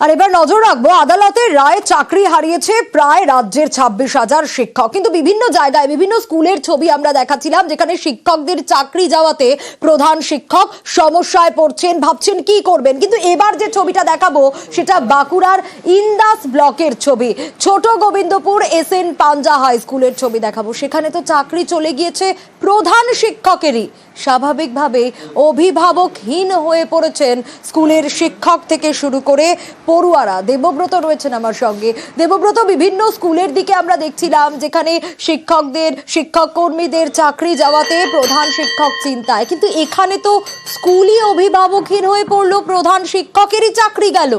আর এবার নজর রাখবো আদালতের রায়ে চাকরি হারিয়েছে প্রায় রাজ্যের 26,000 শিক্ষক। কিন্তু বিভিন্ন জায়গায় বিভিন্ন স্কুলের ছবি আমরা দেখাচ্ছিলাম যেখানে শিক্ষকদের চাকরি যাওয়াতে প্রধান শিক্ষক সমস্যায় পড়ছেন, ভাবছেন কি করবেন। কিন্তু এবার যে ছবিটা দেখাবো সেটা বাঁকুড়ার ইন্দাস ব্লকের ছবি, ছোট গোবিন্দপুর SN পাঞ্জা হাই স্কুলের ছবি দেখাবো। সেখানে তো চাকরি চলে গিয়েছে প্রধান শিক্ষকেরই। স্বাভাবিকভাবে অভিভাবকহীন হয়ে পড়েছেন স্কুলের শিক্ষক থেকে শুরু করে পড়ুয়ারা। দেবব্রত রয়েছেন আমার সঙ্গে। দেবব্রত, বিভিন্ন স্কুলের দিকে আমরা দেখছিলাম যেখানে শিক্ষক কর্মীদের চাকরি যাওয়াতে প্রধান শিক্ষক চিন্তায়, কিন্তু এখানে তো স্কুলই অভিভাবকহীন হয়ে পড়লো, প্রধান শিক্ষকেরই চাকরি গেল।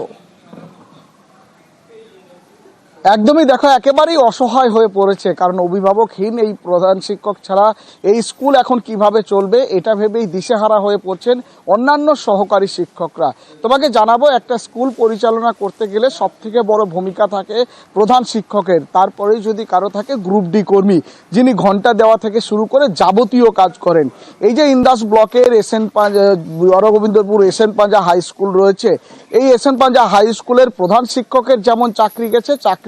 একদমই দেখো, একেবারেই অসহায় হয়ে পড়েছে, কারণ অভিভাবকহীন এই প্রধান শিক্ষক ছাড়া এই স্কুল এখন কিভাবে চলবে এটা ভেবেই দিশেহারা হয়ে পড়ছেন অন্যান্য সহকারী শিক্ষকরা। তোমাকে জানাবো, একটা স্কুল পরিচালনা করতে গেলে সব থেকে বড় ভূমিকা থাকে প্রধান শিক্ষকের, তারপরেই যদি কারো থাকে গ্রুপ ডি কর্মী, যিনি ঘন্টা দেওয়া থেকে শুরু করে যাবতীয় কাজ করেন। এই যে ইন্দাস ব্লকের গোবিন্দপুর SN পাঞ্জা হাই স্কুল রয়েছে, এই SN পাঞ্জা হাই স্কুলের প্রধান শিক্ষকের যেমন চাকরি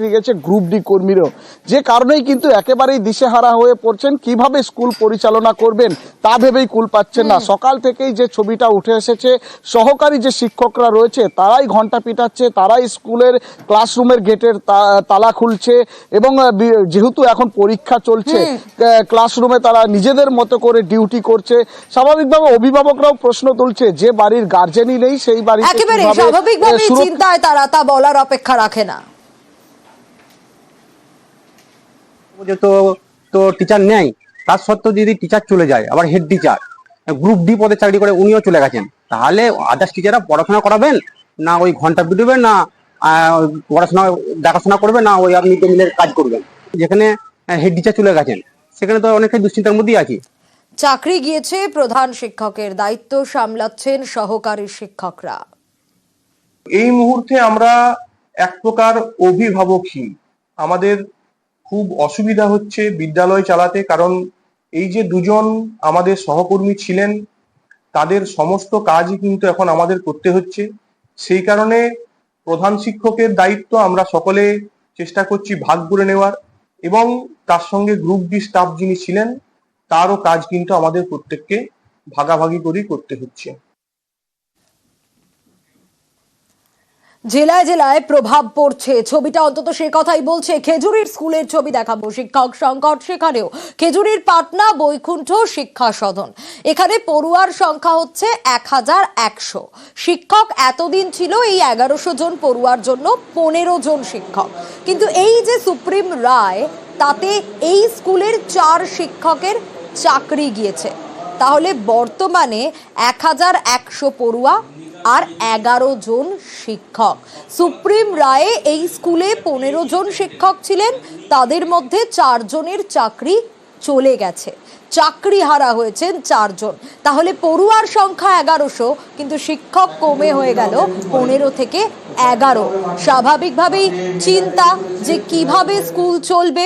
গেছে গ্রুপ ডি কর্মীরও, যে কারণেই কিন্তু একেবারেই দিশেহারা হয়ে পড়ছেন, কিভাবে স্কুল পরিচালনা করবেন তা ভেবেই কুল পাচ্ছেন না। সকাল থেকেই যে ছবিটা উঠে এসেছে, সহকারী যে শিক্ষকরা রয়েছে তারাই ঘন্টা পিটাচ্ছে, তারাই স্কুলের ক্লাসরুমের গেটের তালা খুলছে, এবং যেহেতু এখন পরীক্ষা চলছে ক্লাসরুমে তারা নিজেদের মতো করে ডিউটি করছে। স্বাভাবিকভাবে অভিভাবকরাও প্রশ্ন তুলছে, যে বাড়ির গার্জেনই নেই সেই বাড়িতে একেবারে স্বাভাবিকভাবে চিন্তায় তারা, তা বলার অপেক্ষা রাখে না। তো টিচার নেই, তার সত্ত্বেও যদি টিচার চলে যায়, আবার হেড টিচার গ্রুপ ডি পদে চাকরি করে উনিও চলে গেছেন, তাহলে আদার্স টিচাররা পড়াশোনা করাবেন না ওই ঘন্টা পিটবেন না পড়াশোনা দেখাশোনা করবে না ওই আপনি টেবিলের কাজ করবেন? যেখানে হেড টিচার চলে গেছেন সেখানে তো অনেকটাই দুশ্চিন্তার মধ্যেই আছি। চাকরি গিয়েছে প্রধান শিক্ষকের, দায়িত্ব সামলাচ্ছেন সহকারী শিক্ষকরা। এই মুহূর্তে আমরা এক প্রকার অভিভাবকহীন, আমাদের খুব অসুবিধা হচ্ছে বিদ্যালয় চালাতে, কারণ এই যে দুজন আমাদের সহকর্মী ছিলেন তাদের সমস্ত কাজই কিন্তু এখন আমাদের করতে হচ্ছে। সেই কারণে প্রধান শিক্ষকের দায়িত্ব আমরা সকলে চেষ্টা করছি ভাগ করে নেওয়ার, এবং তার সঙ্গে গ্রুপ ডি স্টাফ যিনি ছিলেন তারও কাজ কিন্তু আমাদের প্রত্যেককে ভাগাভাগি করেই করতে হচ্ছে। জেলায় জেলায় প্রভাব পড়ছে, ছবিটা অন্তত সে কথাই বলছে। খেজুরির স্কুলের ছবি দেখাবো, শিক্ষক সংকট সেখানেও। খেজুরির পাটনা বৈকুণ্ঠ শিক্ষা সদন, এখানে পড়ুয়ার সংখ্যা হচ্ছে 1100। শিক্ষক এতদিন ছিল এই 1100 জন পড়ুয়ার জন্য 15 জন শিক্ষক। কিন্তু এই যে সুপ্রিম রায়, তাতে এই স্কুলের 4 শিক্ষকের চাকরি গিয়েছে। তাহলে বর্তমানে 1100 পড়ুয়া আর 11 জন শিক্ষক। সুপ্রিম রায়ে এই স্কুলে 15 জন শিক্ষক ছিলেন, তাদের মধ্যে 4 জনের চাকরি চলে গেছে, চাকরি হারা হয়েছেন 4 জন। তাহলে পড়ুয়ার সংখ্যা 1100, কিন্তু শিক্ষক কমে হয়ে গেল 15 থেকে 11। স্বাভাবিকভাবেই চিন্তা যে কিভাবে স্কুল চলবে।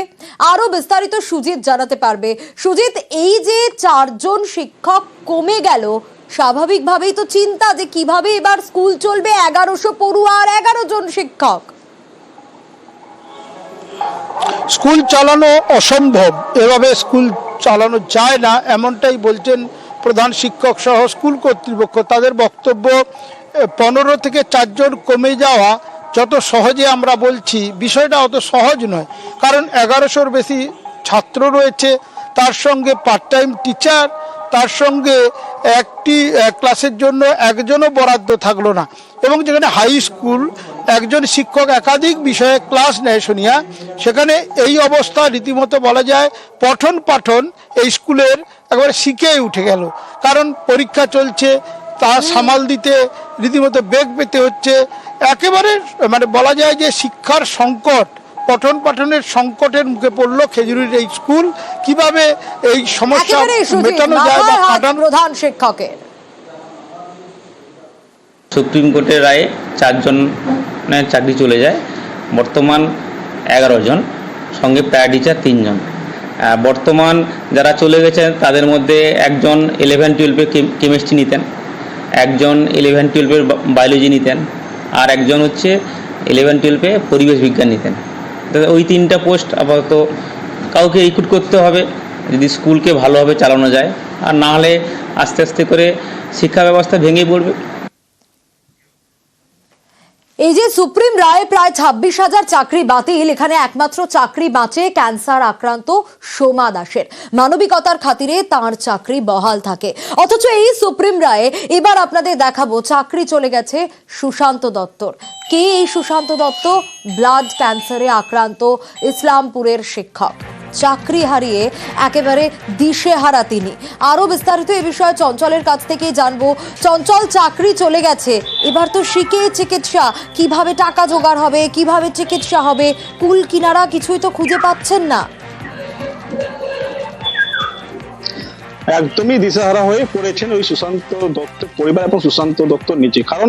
আরো বিস্তারিত সুজিত জানাতে পারবে। সুজিত, এই যে 4 জন শিক্ষক কমে গেল, স্বাভাবিকভাবেই তো চিন্তা যে কিভাবে এবার স্কুল চলবে, 1100 পড়ুয়া আর 11 জন শিক্ষক। স্কুল চালানো অসম্ভব, এভাবে স্কুল চালানো যায় না, এমনটাই বলছেন প্রধান শিক্ষক সহ স্কুল কর্তৃপক্ষ। তাদের বক্তব্য 15 থেকে 4 জন কমে যাওয়া যত সহজে আমরা বলছি, বিষয়টা অত সহজ নয়, কারণ 1100-র বেশি ছাত্র রয়েছে, তার সঙ্গে পার্ট টাইম টিচার, তার সঙ্গে একটি ক্লাসের জন্য একজনও বরাদ্দ থাকলো না, এবং যেখানে হাই স্কুল একজন শিক্ষক একাধিক বিষয়ে ক্লাস নেয় শুনিয়া, সেখানে এই অবস্থা রীতিমতো বলা যায় পঠন পাঠন এই স্কুলের একেবারে শিখেই উঠে গেল। কারণ পরীক্ষা চলছে, তা সামাল দিতে রীতিমতো বেগ পেতে হচ্ছে। একেবারে বলা যায় যে শিক্ষার সংকট, পঠন পাঠনের সংকটের মুখে পড়লো খেজুরির এই স্কুল। কিভাবে এই সমস্যা মেটানো যায় বা কাটানো? প্রধান শিক্ষকের সুপ্রিম কোর্টের রায়ে 4 জনের চাকরি চলে যায়, বর্তমান 11 জন, সঙ্গে প্রায় টিচার 3 জন। বর্তমান যারা চলে গেছেন তাদের মধ্যে একজন 11-12 কেমিস্ট্রি নিতেন, একজন 11-12 বায়োলজি নিতেন, আর একজন হচ্ছে 11-12-এ পরিবেশ বিজ্ঞান নিতেন। তো ওই 3টা পোস্ট আপাতত কাউকে রিক্রুট করতে হবে যদি স্কুলকে ভালোভাবে চালানো যায়, আর না হলে আস্তে আস্তে করে শিক্ষা ব্যবস্থা ভেঙে পড়বে। এই যে সুপ্রিম রায়ে প্রায় 26,000 চাকরি বাতিল, এখানে একমাত্র চাকরি বাঁচে ক্যান্সার আক্রান্ত সোমা দাসের। মানবিকতার খাতিরে তার চাকরি বহাল থাকে। অথচ এই সুপ্রিম রায়ে এবার আপনাদের দেখাবো চাকরি চলে গেছে সুশান্ত দত্তর। কে এই সুশান্ত দত্ত? ব্লাড ক্যান্সারে আক্রান্ত ইসলামপুরের শিক্ষক। চাকরি হারিয়ে একেবারে দিশেহারা তিনি। আরো বিস্তারিত এই বিষয়ে চঞ্চলের কাছ থেকে জানবো। চঞ্চল, চাকরি চলে গেছে, এবার তো শিখে চিকিৎসা, কিভাবে টাকা জোগাড় হবে, কিভাবে চিকিৎসা হবে, কুল কিনারা কিছুই তো খুঁজে পাচ্ছেন না। একদমই দিশেহারা হয়ে পড়েছেন ওই সুশান্ত দত্ত পরিবার এবং সুশান্ত দত্তর নিচে। কারণ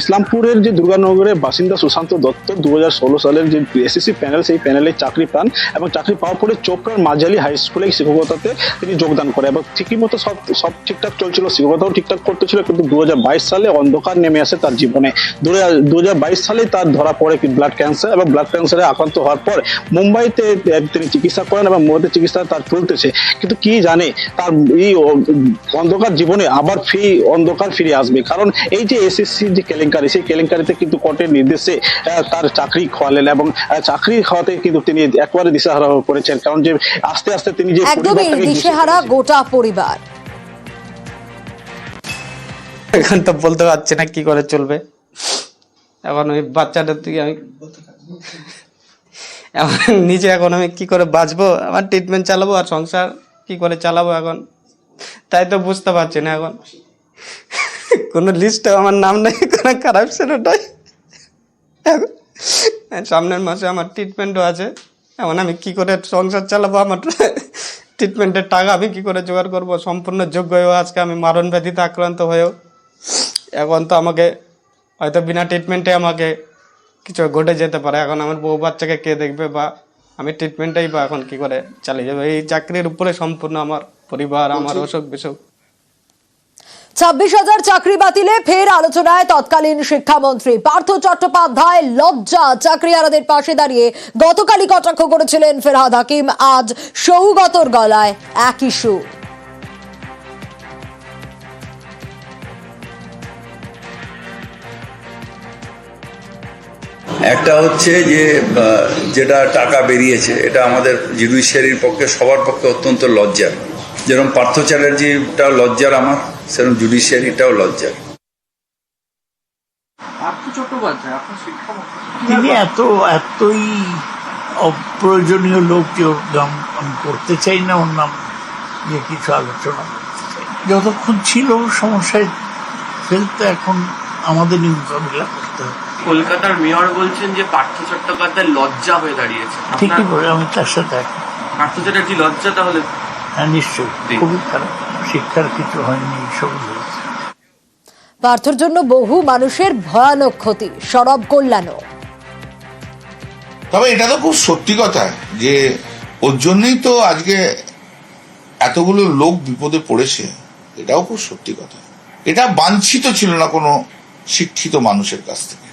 ইসলামপুরের যে দুর্গানগরের বাসিন্দা সুশান্ত দত্ত 2016 সালের যে এসএসসি প্যানেল, সেই প্যানেলে চাকরি পান এবং চাকরি পাওয়ার পরে চোপড়ার মাঝালি হাই স্কুলে শিক্ষকতাতে তিনি যোগদান করেন এবং ঠিকই মতো সব ঠিকঠাক চলছিল, শিক্ষকতাও ঠিকঠাক করতেছিল। কিন্তু 2022 সালে অন্ধকার নেমে আসে তার জীবনে। 2022 সালে তার ধরা পড়ে ব্লাড ক্যান্সার এবং ব্লাড ক্যান্সারে আক্রান্ত হওয়ার পর মুম্বাইতে তিনি চিকিৎসা করেন এবং মুম্বাইতে চিকিৎসা তার চলতেছে। কিন্তু কি জানে তার এই অন্ধকার জীবনে আবার অন্ধকার ফিরে আসবে। কারণ এই যে এসএসসি যে কেলেঙ্কারি, সেই কেলেঙ্কারিতে কিন্তু কোর্টের নির্দেশে তার চাকরি খোয়ালেন এবং চাকরি খাওয়াতে কিন্তু তিনি একবারে দিশেহারা হয়ে পড়েছেন। কারণ যে আস্তে আস্তে তিনি যে একদমই দিশেহারা গোটা পরিবার। এখন তো বলতে পারছি না কি করে চলবে। এখন ওই বাচ্চাটার থেকে আমি এখন নিজে এখন আমি কি করে বাঁচবো, আমার ট্রিটমেন্ট চালাবো আর সংসার কি করে চালাবো এখন তাই তো বুঝতে পারছি না। এখন কোনো লিস্টে আমার নাম নেই, কোনো কারাপশনও নাই। এখন সামনের মাসে আমার ট্রিটমেন্টও আছে। এখন আমি কি করে সংসার চালাবো, আমার ট্রিটমেন্টের টাকা আমি কি করে জোগাড় করবো? সম্পূর্ণ যোগ্য হয়েও আজকে আমি মারণ ব্যাধিতে আক্রান্ত হয়েও এখন তো আমাকে হয়তো বিনা ট্রিটমেন্টে আমাকে কিছু ঘটে যেতে পারে। এখন আমার বউ বাচ্চাকে কে দেখবে, বা আমি ট্রিটমেন্টটাই বা এখন কি করে চালিয়ে যাবো? এই চাকরির উপরে সম্পূর্ণ আমার পরিবার, আমার অসুখ বিসুখ। 26,000 চাকরি বাতিলে ফের আলোচনায় তৎকালীন শিক্ষামন্ত্রী পার্থ চট্টোপাধ্যায়। লজ্জা, চাকরিহারাদের পাশে দাঁড়িয়ে গতকালই কটাক্ষ করেছিলেন ফেরহাদ হাকিম। আজ সৌগতর গলায় একই সুর। একটা হচ্ছে যে যেটা টাকা বেরিয়েছে, এটা আমাদের জুডিশিয়ারির পক্ষে সবার পক্ষে অত্যন্ত লজ্জার। যেরকম পার্থ চ্যাটার্জিটা লজ্জার আমার, সেরকম জুডিশিয়ারিটাও লজ্জার। তিনি এতই অপ্রয়োজনীয় লোক যে ওর নাম আমি করতে চাই না, ওর নাম নিয়ে কিছু আলোচনা করতে চাই। যতক্ষণ ছিল সমস্যায় ফেলতে, এখন আমাদেরই মোকাবিলা করতে হবে। কলকাতার মেয়র বলছেন যে পার্থ চট্টোপাধ্যায় লজ্জা হয়ে দাঁড়িয়েছে। ঠিকই বলে, আমি তার সাথে পার্থ চ্যাটার্জি লজ্জা, তাহলে হ্যাঁ নিশ্চয়ই খুবই খারাপ। শিক্ষার কিছু হয়নি, সব হয়েছে। পার্থর জন্য বহু মানুষের ভয়ানক ক্ষতি, সরব কল্যাণও। তবে এটা তো খুব সত্যি কথা যে ওর জন্যই তো আজকে এতগুলো লোক বিপদে পড়েছে। এটাও খুব সত্যি কথা। এটা বাঞ্ছিত ছিল না কোনো শিক্ষিত মানুষের কাছ থেকে।